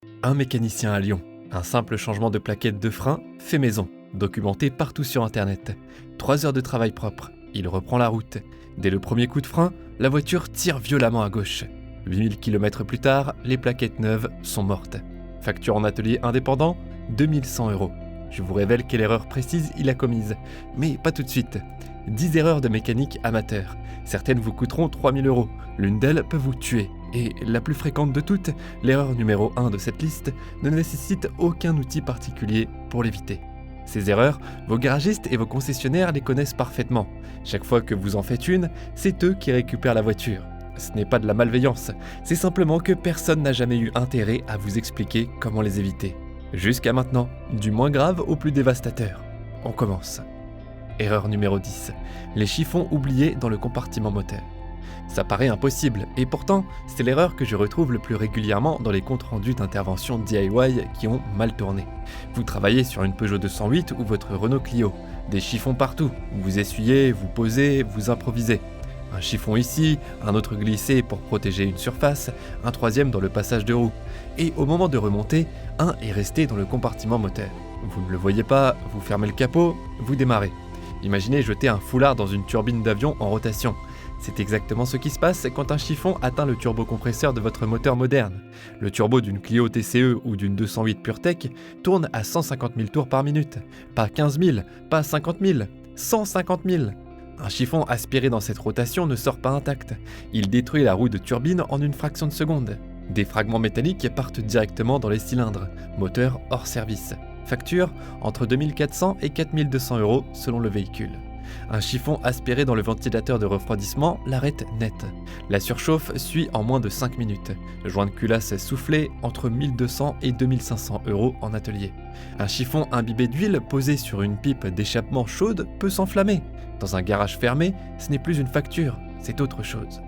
Un mécanicien à Lyon. Un simple changement de plaquette de frein fait maison, documenté partout sur internet. 3 heures de travail propre, il reprend la route. Dès le premier coup de frein, la voiture tire violemment à gauche. 8000 km plus tard, les plaquettes neuves sont mortes. Facture en atelier indépendant, 2100 €. Je vous révèle quelle erreur précise il a commise, mais pas tout de suite. 10 erreurs de mécanique amateur. Certaines vous coûteront 3000 €, l'une d'elles peut vous tuer. Et la plus fréquente de toutes, l'erreur numéro 1 de cette liste, ne nécessite aucun outil particulier pour l'éviter. Ces erreurs, vos garagistes et vos concessionnaires les connaissent parfaitement. Chaque fois que vous en faites une, c'est eux qui récupèrent la voiture. Ce n'est pas de la malveillance, c'est simplement que personne n'a jamais eu intérêt à vous expliquer comment les éviter. Jusqu'à maintenant, du moins grave au plus dévastateur. On commence. Erreur numéro 10. Les chiffons oubliés dans le compartiment moteur. Ça paraît impossible, et pourtant, c'est l'erreur que je retrouve le plus régulièrement dans les comptes rendus d'interventions DIY qui ont mal tourné. Vous travaillez sur une Peugeot 208 ou votre Renault Clio. Des chiffons partout. Vous essuyez, vous posez, vous improvisez. Un chiffon ici, un autre glissé pour protéger une surface, un troisième dans le passage de roue. Et au moment de remonter, un est resté dans le compartiment moteur. Vous ne le voyez pas, vous fermez le capot, vous démarrez. Imaginez jeter un foulard dans une turbine d'avion en rotation. C'est exactement ce qui se passe quand un chiffon atteint le turbocompresseur de votre moteur moderne. Le turbo d'une Clio TCE ou d'une 208 PureTech tourne à 150 000 tours par minute. Pas 15 000, pas 50 000, 150 000. Un chiffon aspiré dans cette rotation ne sort pas intact. Il détruit la roue de turbine en une fraction de seconde. Des fragments métalliques partent directement dans les cylindres, moteur hors service. Facture entre 2400 et 4200 € selon le véhicule. Un chiffon aspiré dans le ventilateur de refroidissement l'arrête net. La surchauffe suit en moins de 5 minutes. Le joint de culasse soufflé entre 1200 et 2500 € en atelier. Un chiffon imbibé d'huile posé sur une pipe d'échappement chaude peut s'enflammer. Dans un garage fermé, ce n'est plus une facture, c'est autre chose.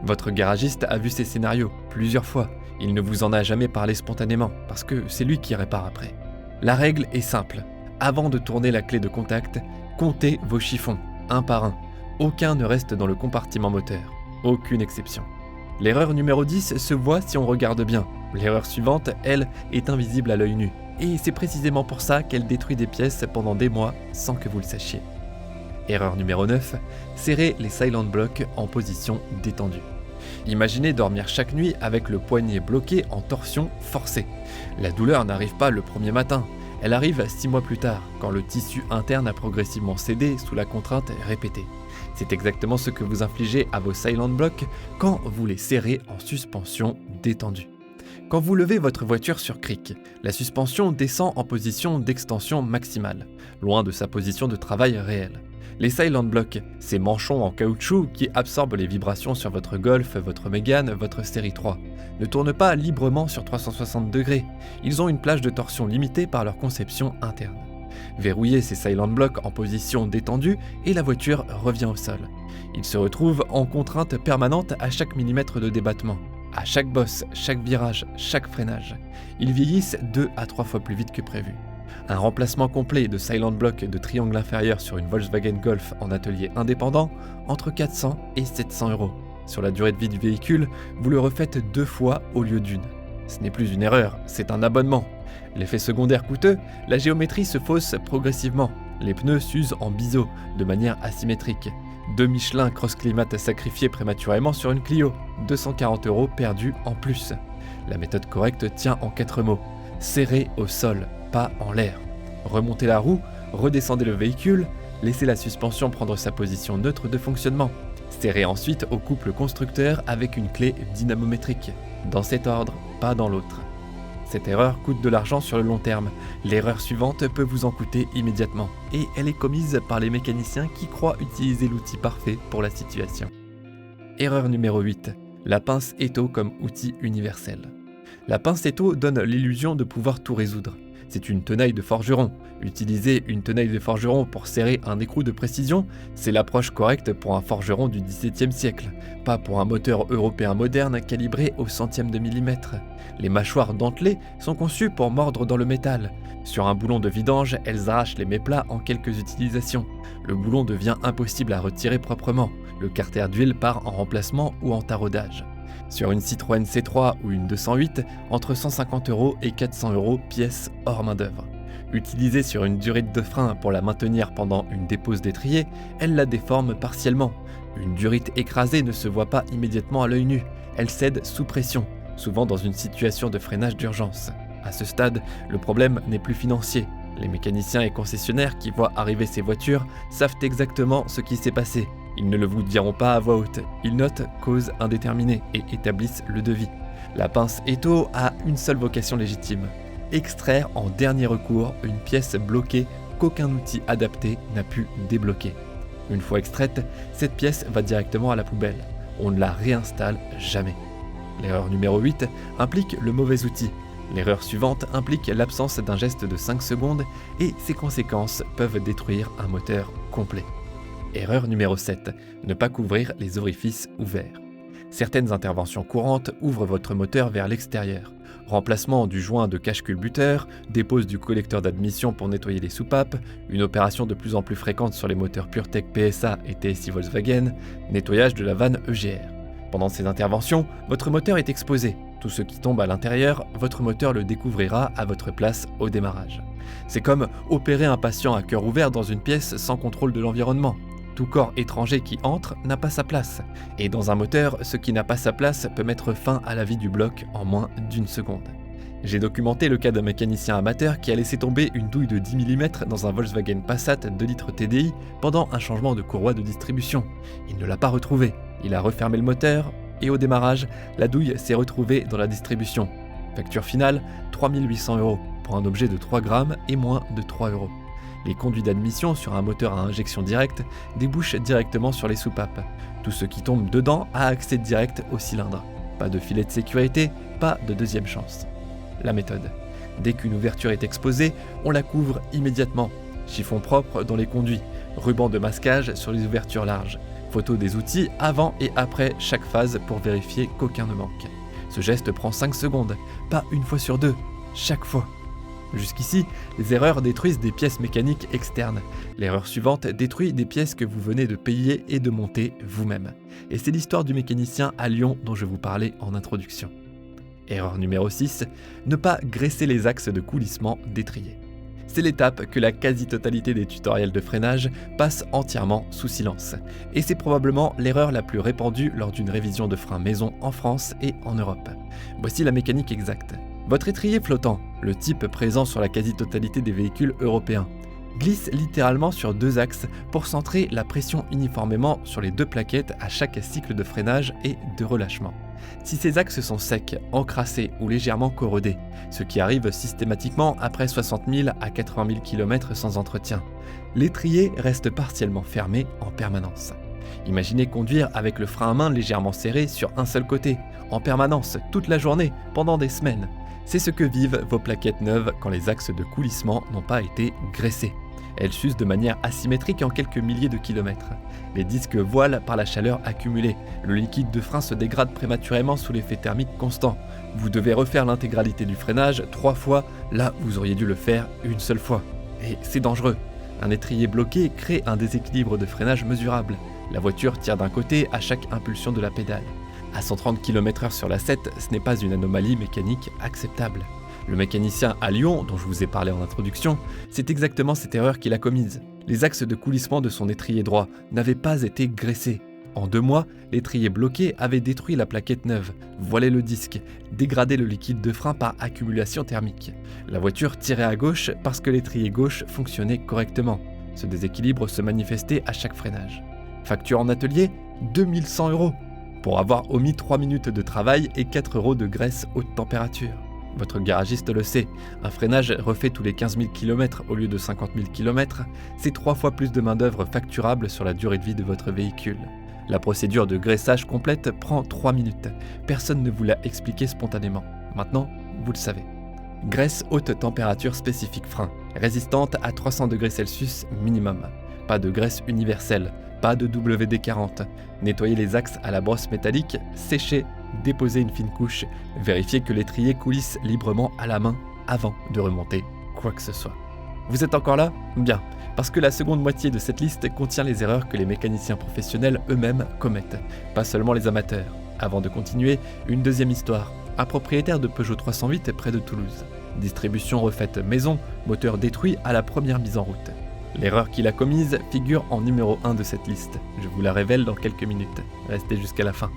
Votre garagiste a vu ces scénarios plusieurs fois. Il ne vous en a jamais parlé spontanément, parce que c'est lui qui répare après. La règle est simple. Avant de tourner la clé de contact, comptez vos chiffons, un par un. Aucun ne reste dans le compartiment moteur. Aucune exception. L'erreur numéro 10 se voit si on regarde bien. L'erreur suivante, elle, est invisible à l'œil nu. Et c'est précisément pour ça qu'elle détruit des pièces pendant des mois sans que vous le sachiez. Erreur numéro 9, serrez les silent blocks en position détendue. Imaginez dormir chaque nuit avec le poignet bloqué en torsion forcée. La douleur n'arrive pas le premier matin. Elle arrive 6 mois plus tard, quand le tissu interne a progressivement cédé sous la contrainte répétée. C'est exactement ce que vous infligez à vos silent blocks quand vous les serrez en suspension détendue. Quand vous levez votre voiture sur cric, la suspension descend en position d'extension maximale, loin de sa position de travail réelle. Les silent blocks, ces manchons en caoutchouc qui absorbent les vibrations sur votre Golf, votre Mégane, votre série 3, ne tournent pas librement sur 360 degrés. Ils ont une plage de torsion limitée par leur conception interne. Verrouillez ces silent blocks en position détendue et la voiture revient au sol. Ils se retrouvent en contrainte permanente à chaque millimètre de débattement, à chaque bosse, chaque virage, chaque freinage. Ils vieillissent 2 à 3 fois plus vite que prévu. Un remplacement complet de silent block de triangle inférieur sur une Volkswagen Golf en atelier indépendant, entre 400 et 700 €. Sur la durée de vie du véhicule, vous le refaites 2 fois au lieu d'une. Ce n'est plus une erreur, c'est un abonnement. L'effet secondaire coûteux, la géométrie se fausse progressivement. Les pneus s'usent en biseau, de manière asymétrique. 2 Michelin Cross Climat sacrifiés prématurément sur une Clio, 240 € perdus en plus. La méthode correcte tient en 4 mots. Serrez au sol, pas en l'air. Remontez la roue, redescendez le véhicule, laissez la suspension prendre sa position neutre de fonctionnement. Serrez ensuite au couple constructeur avec une clé dynamométrique. Dans cet ordre, pas dans l'autre. Cette erreur coûte de l'argent sur le long terme. L'erreur suivante peut vous en coûter immédiatement. Et elle est commise par les mécaniciens qui croient utiliser l'outil parfait pour la situation. Erreur numéro 8. La pince étau comme outil universel. La pince étau donne l'illusion de pouvoir tout résoudre. C'est une tenaille de forgeron. Utiliser une tenaille de forgeron pour serrer un écrou de précision, c'est l'approche correcte pour un forgeron du XVIIe siècle, pas pour un moteur européen moderne calibré au centième de millimètre. Les mâchoires dentelées sont conçues pour mordre dans le métal. Sur un boulon de vidange, elles arrachent les méplats en quelques utilisations. Le boulon devient impossible à retirer proprement. Le carter d'huile part en remplacement ou en taraudage. Sur une Citroën C3 ou une 208, entre 150 € et 400 € pièce hors main d'œuvre. Utilisée sur une durite de frein pour la maintenir pendant une dépose d'étrier, elle la déforme partiellement. Une durite écrasée ne se voit pas immédiatement à l'œil nu, elle cède sous pression, souvent dans une situation de freinage d'urgence. À ce stade, le problème n'est plus financier. Les mécaniciens et concessionnaires qui voient arriver ces voitures savent exactement ce qui s'est passé. Ils ne le vous diront pas à voix haute, ils notent cause indéterminée et établissent le devis. La pince Eto a une seule vocation légitime: extraire en dernier recours une pièce bloquée qu'aucun outil adapté n'a pu débloquer. Une fois extraite, cette pièce va directement à la poubelle. On ne la réinstalle jamais. L'erreur numéro 8 implique le mauvais outil. L'erreur suivante implique l'absence d'un geste de 5 secondes et ses conséquences peuvent détruire un moteur complet. Erreur numéro 7, ne pas couvrir les orifices ouverts. Certaines interventions courantes ouvrent votre moteur vers l'extérieur. Remplacement du joint de cache-culbuteur, dépose du collecteur d'admission pour nettoyer les soupapes, une opération de plus en plus fréquente sur les moteurs PureTech PSA et TSI Volkswagen, nettoyage de la vanne EGR. Pendant ces interventions, votre moteur est exposé. Tout ce qui tombe à l'intérieur, votre moteur le découvrira à votre place au démarrage. C'est comme opérer un patient à cœur ouvert dans une pièce sans contrôle de l'environnement. Tout corps étranger qui entre n'a pas sa place. Et dans un moteur, ce qui n'a pas sa place peut mettre fin à la vie du bloc en moins d'1 seconde. J'ai documenté le cas d'un mécanicien amateur qui a laissé tomber une douille de 10 mm dans un Volkswagen Passat 2 litres TDI pendant un changement de courroie de distribution. Il ne l'a pas retrouvée. Il a refermé le moteur et au démarrage, la douille s'est retrouvée dans la distribution. Facture finale, 3 800 € pour un objet de 3 grammes et moins de 3 €. Les conduits d'admission sur un moteur à injection directe débouchent directement sur les soupapes. Tout ce qui tombe dedans a accès direct au cylindre. Pas de filet de sécurité, pas de deuxième chance. La méthode. Dès qu'une ouverture est exposée, on la couvre immédiatement. Chiffon propre dans les conduits, ruban de masquage sur les ouvertures larges. Photo des outils avant et après chaque phase pour vérifier qu'aucun ne manque. Ce geste prend 5 secondes, pas une fois sur deux, chaque fois. Jusqu'ici, les erreurs détruisent des pièces mécaniques externes. L'erreur suivante détruit des pièces que vous venez de payer et de monter vous-même. Et c'est l'histoire du mécanicien à Lyon dont je vous parlais en introduction. Erreur numéro 6, ne pas graisser les axes de coulissement d'étrier. C'est l'étape que la quasi-totalité des tutoriels de freinage passent entièrement sous silence. Et c'est probablement l'erreur la plus répandue lors d'une révision de frein maison en France et en Europe. Voici la mécanique exacte. Votre étrier flottant, le type présent sur la quasi-totalité des véhicules européens, glisse littéralement sur 2 axes pour centrer la pression uniformément sur les 2 plaquettes à chaque cycle de freinage et de relâchement. Si ces axes sont secs, encrassés ou légèrement corrodés, ce qui arrive systématiquement après 60 000 à 80 000 km sans entretien, l'étrier reste partiellement fermé en permanence. Imaginez conduire avec le frein à main légèrement serré sur un seul côté, en permanence, toute la journée, pendant des semaines. C'est ce que vivent vos plaquettes neuves quand les axes de coulissement n'ont pas été graissés. Elles s'usent de manière asymétrique en quelques milliers de kilomètres. Les disques voilent par la chaleur accumulée. Le liquide de frein se dégrade prématurément sous l'effet thermique constant. Vous devez refaire l'intégralité du freinage 3 fois, là vous auriez dû le faire une seule fois. Et c'est dangereux. Un étrier bloqué crée un déséquilibre de freinage mesurable. La voiture tire d'un côté à chaque impulsion de la pédale. À 130 km/h sur la 7, ce n'est pas une anomalie mécanique acceptable. Le mécanicien à Lyon, dont je vous ai parlé en introduction, c'est exactement cette erreur qu'il a commise. Les axes de coulissement de son étrier droit n'avaient pas été graissés. En 2 mois, l'étrier bloqué avait détruit la plaquette neuve, voilé le disque, dégradé le liquide de frein par accumulation thermique. La voiture tirait à gauche parce que l'étrier gauche fonctionnait correctement. Ce déséquilibre se manifestait à chaque freinage. Facture en atelier, 2100 € pour avoir omis 3 minutes de travail et 4 € de graisse haute température. Votre garagiste le sait, un freinage refait tous les 15 000 km au lieu de 50 000 km, c'est 3 fois plus de main-d'œuvre facturable sur la durée de vie de votre véhicule. La procédure de graissage complète prend 3 minutes. Personne ne vous l'a expliqué spontanément. Maintenant, vous le savez. Graisse haute température spécifique frein, résistante à 300 degrés Celsius minimum. Pas de graisse universelle, pas de WD-40. Nettoyez les axes à la brosse métallique, séchez, déposez une fine couche, vérifiez que l'étrier coulisse librement à la main avant de remonter quoi que ce soit. Vous êtes encore là ? Bien, parce que la seconde moitié de cette liste contient les erreurs que les mécaniciens professionnels eux-mêmes commettent, pas seulement les amateurs. Avant de continuer, une deuxième histoire. Un propriétaire de Peugeot 308 près de Toulouse. Distribution refaite maison, moteur détruit à la première mise en route. L'erreur qu'il a commise figure en numéro 1 de cette liste. Je vous la révèle dans quelques minutes. Restez jusqu'à la fin.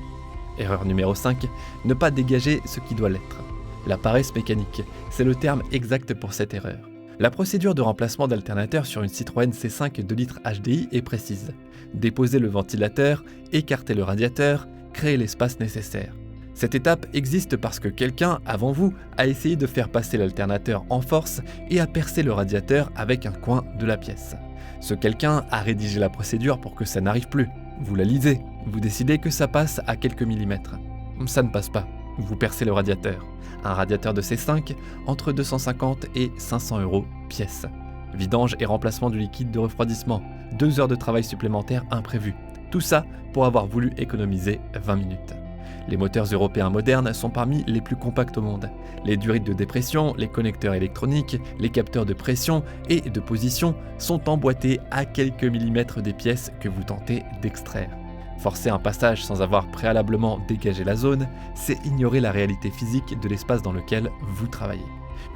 Erreur numéro 5, ne pas dégager ce qui doit l'être. La paresse mécanique, c'est le terme exact pour cette erreur. La procédure de remplacement d'alternateur sur une Citroën C5 2 litres HDI est précise. Déposer le ventilateur, écarter le radiateur, créer l'espace nécessaire. Cette étape existe parce que quelqu'un, avant vous, a essayé de faire passer l'alternateur en force et a percé le radiateur avec un coin de la pièce. Ce quelqu'un a rédigé la procédure pour que ça n'arrive plus. Vous la lisez, vous décidez que ça passe à quelques millimètres. Ça ne passe pas, vous percez le radiateur. Un radiateur de C5, entre 250 et 500 € pièce. Vidange et remplacement du liquide de refroidissement, 2 heures de travail supplémentaires imprévues. Tout ça pour avoir voulu économiser 20 minutes. Les moteurs européens modernes sont parmi les plus compacts au monde. Les durites de dépression, les connecteurs électroniques, les capteurs de pression et de position sont emboîtés à quelques millimètres des pièces que vous tentez d'extraire. Forcer un passage sans avoir préalablement dégagé la zone, c'est ignorer la réalité physique de l'espace dans lequel vous travaillez.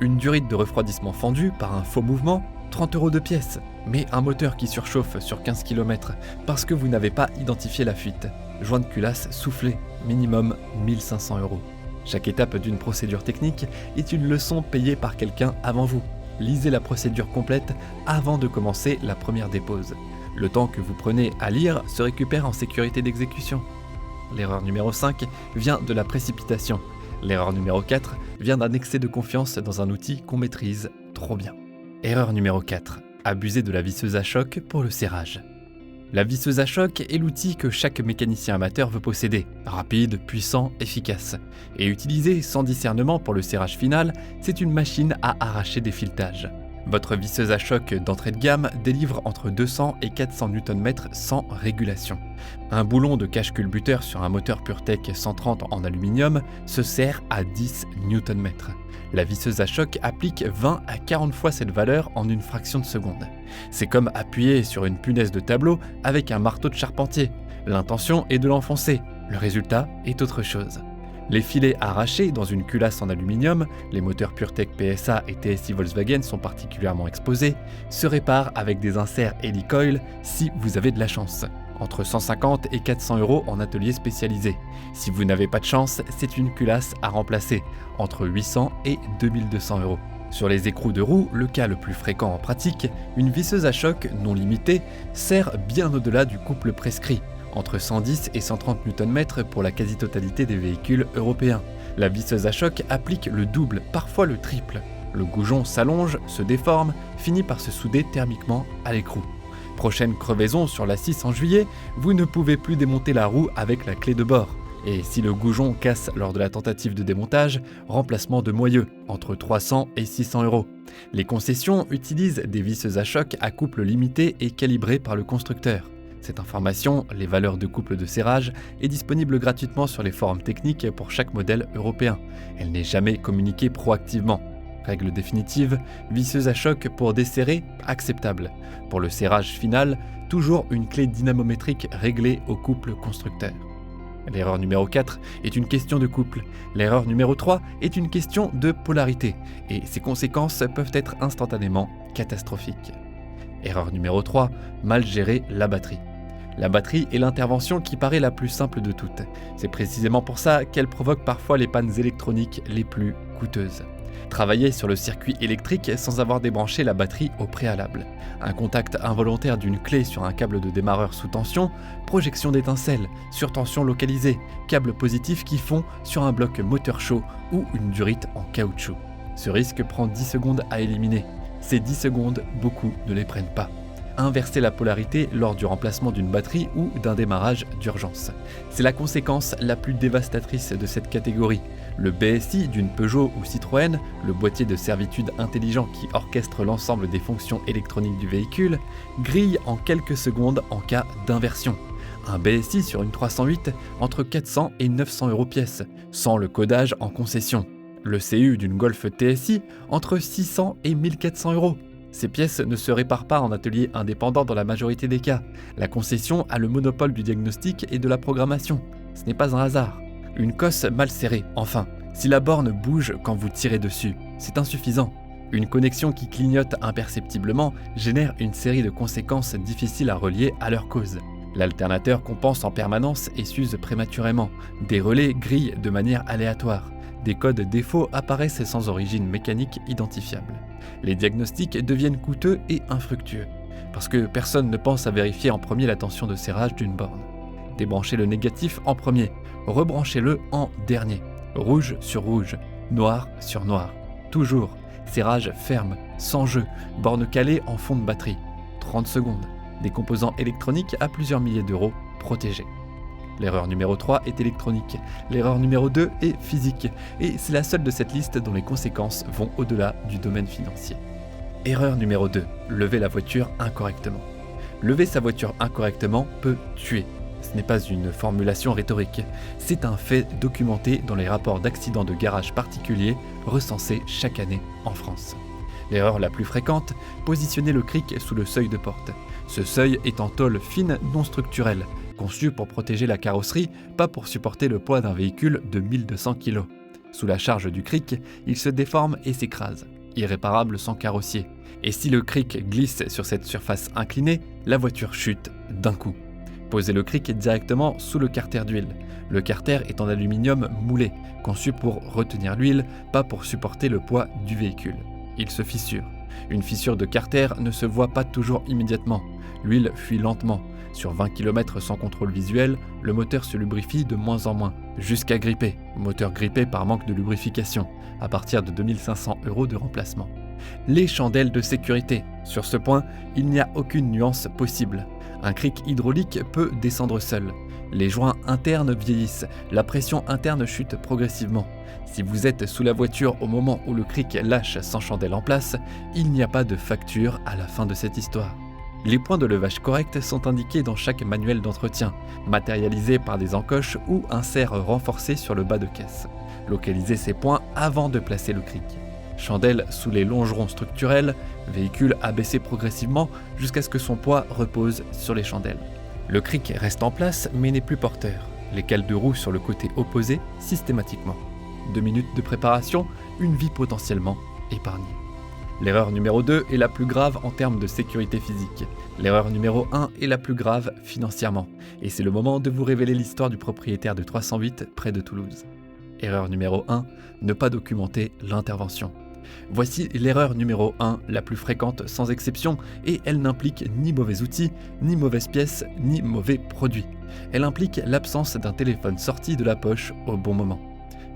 Une durite de refroidissement fendue par un faux mouvement, 30 € de pièce, mais un moteur qui surchauffe sur 15 km parce que vous n'avez pas identifié la fuite. Joint de culasse soufflé, minimum 1500 €. Chaque étape d'une procédure technique est une leçon payée par quelqu'un avant vous. Lisez la procédure complète avant de commencer la première dépose. Le temps que vous prenez à lire se récupère en sécurité d'exécution. L'erreur numéro 5 vient de la précipitation. L'erreur numéro 4 vient d'un excès de confiance dans un outil qu'on maîtrise trop bien. Erreur numéro 4. Abuser de la visseuse à choc pour le serrage. La visseuse à choc est l'outil que chaque mécanicien amateur veut posséder, rapide, puissant, efficace. Et utilisé sans discernement pour le serrage final, c'est une machine à arracher des filetages. Votre visseuse à choc d'entrée de gamme délivre entre 200 et 400 Nm sans régulation. Un boulon de cache-culbuteur sur un moteur PureTech 130 en aluminium se serre à 10 Nm. La visseuse à choc applique 20 à 40 fois cette valeur en une fraction de seconde. C'est comme appuyer sur une punaise de tableau avec un marteau de charpentier. L'intention est de l'enfoncer, le résultat est autre chose. Les filets arrachés dans une culasse en aluminium, les moteurs PureTech PSA et TSI Volkswagen sont particulièrement exposés, se réparent avec des inserts Helicoil si vous avez de la chance. Entre 150 et 400 € en atelier spécialisé. Si vous n'avez pas de chance, c'est une culasse à remplacer, entre 800 et 2200 €. Sur les écrous de roue, le cas le plus fréquent en pratique, une visseuse à choc non limitée sert bien au-delà du couple prescrit, entre 110 et 130 Nm pour la quasi-totalité des véhicules européens. La visseuse à choc applique le double, parfois le triple. Le goujon s'allonge, se déforme, finit par se souder thermiquement à l'écrou. Prochaine crevaison sur la 6 en juillet, vous ne pouvez plus démonter la roue avec la clé de bord. Et si le goujon casse lors de la tentative de démontage, remplacement de moyeu, entre 300 et 600 €. Les concessions utilisent des visseuses à choc à couple limité et calibrées par le constructeur. Cette information, les valeurs de couple de serrage, est disponible gratuitement sur les forums techniques pour chaque modèle européen. Elle n'est jamais communiquée proactivement. Règle définitive, visseuse à choc pour desserrer, acceptable. Pour le serrage final, toujours une clé dynamométrique réglée au couple constructeur. L'erreur numéro 4 est une question de couple. L'erreur numéro 3 est une question de polarité. Et ses conséquences peuvent être instantanément catastrophiques. Erreur numéro 3, mal gérer la batterie. La batterie est l'intervention qui paraît la plus simple de toutes. C'est précisément pour ça qu'elle provoque parfois les pannes électroniques les plus coûteuses. Travailler sur le circuit électrique sans avoir débranché la batterie au préalable. Un contact involontaire d'une clé sur un câble de démarreur sous tension, projection d'étincelles, surtension localisée, câble positif qui fond sur un bloc moteur chaud ou une durite en caoutchouc. Ce risque prend 10 secondes à éliminer. Ces 10 secondes, beaucoup ne les prennent pas. Inverser la polarité lors du remplacement d'une batterie ou d'un démarrage d'urgence. C'est la conséquence la plus dévastatrice de cette catégorie. Le BSI d'une Peugeot ou Citroën, le boîtier de servitude intelligent qui orchestre l'ensemble des fonctions électroniques du véhicule, grille en quelques secondes en cas d'inversion. Un BSI sur une 308 entre 400 et 900 € pièce, sans le codage en concession. Le CU d'une Golf TSI entre 600 et 1400 €. Ces pièces ne se réparent pas en atelier indépendant dans la majorité des cas. La concession a le monopole du diagnostic et de la programmation. Ce n'est pas un hasard. Une cosse mal serrée, enfin. Si la borne bouge quand vous tirez dessus, c'est insuffisant. Une connexion qui clignote imperceptiblement génère une série de conséquences difficiles à relier à leur cause. L'alternateur compense en permanence et s'use prématurément. Des relais grillent de manière aléatoire. Des codes défauts apparaissent sans origine mécanique identifiable. Les diagnostics deviennent coûteux et infructueux, parce que personne ne pense à vérifier en premier la tension de serrage d'une borne. Débranchez le négatif en premier, rebranchez-le en dernier. Rouge sur rouge, noir sur noir. Toujours, serrage ferme, sans jeu, borne calée en fond de batterie. 30 secondes. Des composants électroniques à plusieurs milliers d'euros protégés. L'erreur numéro 3 est électronique, l'erreur numéro 2 est physique, et c'est la seule de cette liste dont les conséquences vont au-delà du domaine financier. Erreur numéro 2, lever la voiture incorrectement. Lever sa voiture incorrectement peut tuer. Ce n'est pas une formulation rhétorique, c'est un fait documenté dans les rapports d'accidents de garage particuliers recensés chaque année en France. L'erreur la plus fréquente, positionner le cric sous le seuil de porte. Ce seuil est en tôle fine non structurelle, conçu pour protéger la carrosserie, pas pour supporter le poids d'un véhicule de 1200 kg. Sous la charge du cric, il se déforme et s'écrase, irréparable sans carrossier. Et si le cric glisse sur cette surface inclinée, la voiture chute d'un coup. Posez le cric directement sous le carter d'huile. Le carter est en aluminium moulé, conçu pour retenir l'huile, pas pour supporter le poids du véhicule. Il se fissure. Une fissure de carter ne se voit pas toujours immédiatement. L'huile fuit lentement. Sur 20 km sans contrôle visuel, le moteur se lubrifie de moins en moins, jusqu'à gripper. Moteur grippé par manque de lubrification, à partir de 2500 € de remplacement. Les chandelles de sécurité. Sur ce point, il n'y a aucune nuance possible. Un cric hydraulique peut descendre seul. Les joints internes vieillissent, la pression interne chute progressivement. Si vous êtes sous la voiture au moment où le cric lâche sans chandelle en place, il n'y a pas de facture à la fin de cette histoire. Les points de levage corrects sont indiqués dans chaque manuel d'entretien, matérialisés par des encoches ou inserts renforcés sur le bas de caisse. Localisez ces points avant de placer le cric. Chandelle sous les longerons structurels, véhicule abaissé progressivement jusqu'à ce que son poids repose sur les chandelles. Le cric reste en place mais n'est plus porteur. Les cales de roue sur le côté opposé systématiquement. 2 minutes de préparation, une vie potentiellement épargnée. L'erreur numéro 2 est la plus grave en termes de sécurité physique. L'erreur numéro 1 est la plus grave financièrement. Et c'est le moment de vous révéler l'histoire du propriétaire de 308 près de Toulouse. Erreur numéro 1, ne pas documenter l'intervention. Voici l'erreur numéro 1, la plus fréquente sans exception, et elle n'implique ni mauvais outils, ni mauvaises pièces, ni mauvais produits. Elle implique l'absence d'un téléphone sorti de la poche au bon moment.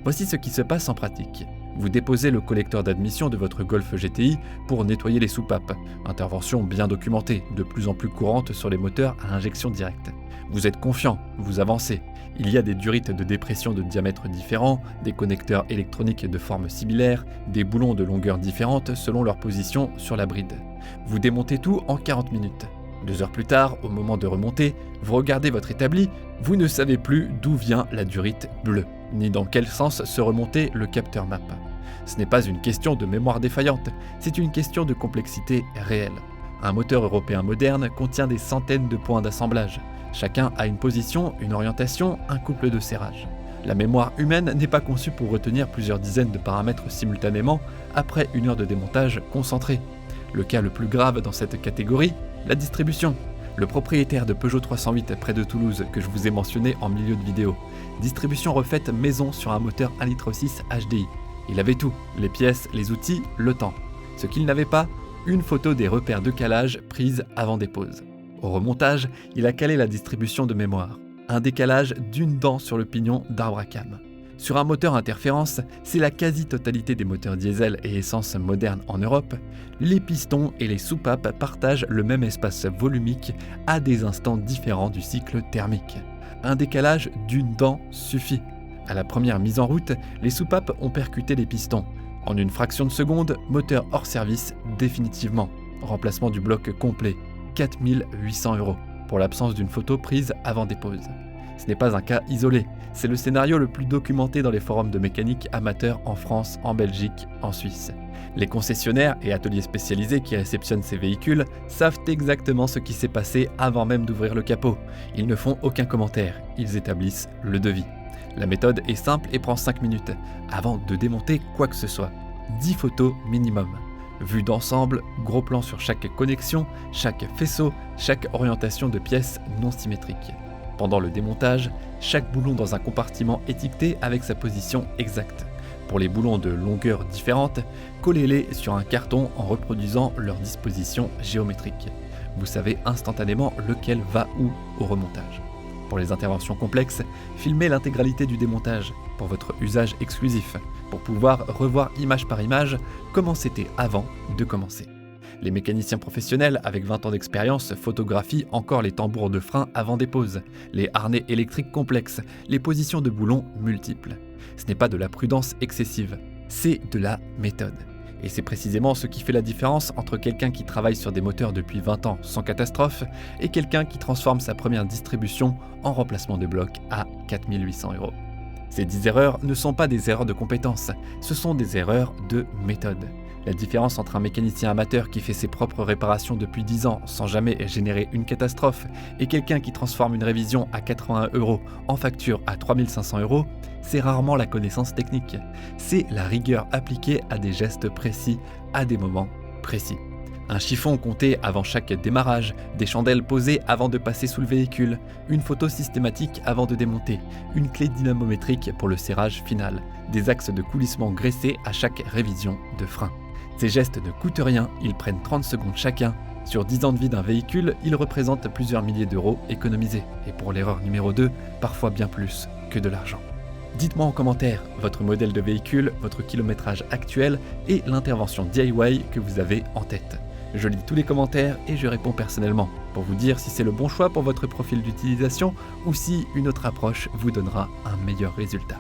Voici ce qui se passe en pratique. Vous déposez le collecteur d'admission de votre Golf GTI pour nettoyer les soupapes. Intervention bien documentée, de plus en plus courante sur les moteurs à injection directe. Vous êtes confiant, vous avancez. Il y a des durites de dépression de diamètres différents, des connecteurs électroniques de forme similaire, des boulons de longueur différente selon leur position sur la bride. Vous démontez tout en 40 minutes. 2 heures plus tard, au moment de remonter, vous regardez votre établi, vous ne savez plus d'où vient la durite bleue, ni dans quel sens se remonter le capteur map. Ce n'est pas une question de mémoire défaillante, c'est une question de complexité réelle. Un moteur européen moderne contient des centaines de points d'assemblage. Chacun a une position, une orientation, un couple de serrage. La mémoire humaine n'est pas conçue pour retenir plusieurs dizaines de paramètres simultanément après 1 heure de démontage concentré. Le cas le plus grave dans cette catégorie, la distribution. Le propriétaire de Peugeot 308 près de Toulouse que je vous ai mentionné en milieu de vidéo. Distribution refaite maison sur un moteur 1,6 litre HDI. Il avait tout, les pièces, les outils, le temps. Ce qu'il n'avait pas, une photo des repères de calage prise avant dépose. Au remontage, il a calé la distribution de mémoire. Un décalage d'1 dent sur le pignon d'arbre à cames. Sur un moteur interférence, c'est la quasi-totalité des moteurs diesel et essence modernes en Europe, les pistons et les soupapes partagent le même espace volumique à des instants différents du cycle thermique. Un décalage d'1 dent suffit. À la première mise en route, les soupapes ont percuté les pistons. En une fraction de seconde, moteur hors service définitivement. Remplacement du bloc complet, 4 800 € pour l'absence d'une photo prise avant dépose. Ce n'est pas un cas isolé, c'est le scénario le plus documenté dans les forums de mécanique amateurs en France, en Belgique, en Suisse. Les concessionnaires et ateliers spécialisés qui réceptionnent ces véhicules savent exactement ce qui s'est passé avant même d'ouvrir le capot. Ils ne font aucun commentaire, ils établissent le devis. La méthode est simple et prend 5 minutes, avant de démonter quoi que ce soit. 10 photos minimum. Vue d'ensemble, gros plan sur chaque connexion, chaque faisceau, chaque orientation de pièces non symétriques. Pendant le démontage, chaque boulon dans un compartiment étiqueté avec sa position exacte. Pour les boulons de longueur différente, collez-les sur un carton en reproduisant leur disposition géométrique. Vous savez instantanément lequel va où au remontage. Pour les interventions complexes, filmez l'intégralité du démontage pour votre usage exclusif, pour pouvoir revoir image par image comment c'était avant de commencer. Les mécaniciens professionnels avec 20 ans d'expérience photographient encore les tambours de frein avant des pauses, les harnais électriques complexes, les positions de boulons multiples. Ce n'est pas de la prudence excessive, c'est de la méthode. Et c'est précisément ce qui fait la différence entre quelqu'un qui travaille sur des moteurs depuis 20 ans sans catastrophe et quelqu'un qui transforme sa première distribution en remplacement de bloc à 4 800 €. Ces 10 erreurs ne sont pas des erreurs de compétences, ce sont des erreurs de méthode. La différence entre un mécanicien amateur qui fait ses propres réparations depuis 10 ans sans jamais générer une catastrophe et quelqu'un qui transforme une révision à 81 € en facture à 3 500 €, c'est rarement la connaissance technique. C'est la rigueur appliquée à des gestes précis, à des moments précis. Un chiffon compté avant chaque démarrage, des chandelles posées avant de passer sous le véhicule, une photo systématique avant de démonter, une clé dynamométrique pour le serrage final, des axes de coulissement graissés à chaque révision de frein. Ces gestes ne coûtent rien, ils prennent 30 secondes chacun. Sur 10 ans de vie d'un véhicule, ils représentent plusieurs milliers d'euros économisés. Et pour l'erreur numéro 2, parfois bien plus que de l'argent. Dites-moi en commentaire votre modèle de véhicule, votre kilométrage actuel et l'intervention DIY que vous avez en tête. Je lis tous les commentaires et je réponds personnellement pour vous dire si c'est le bon choix pour votre profil d'utilisation ou si une autre approche vous donnera un meilleur résultat.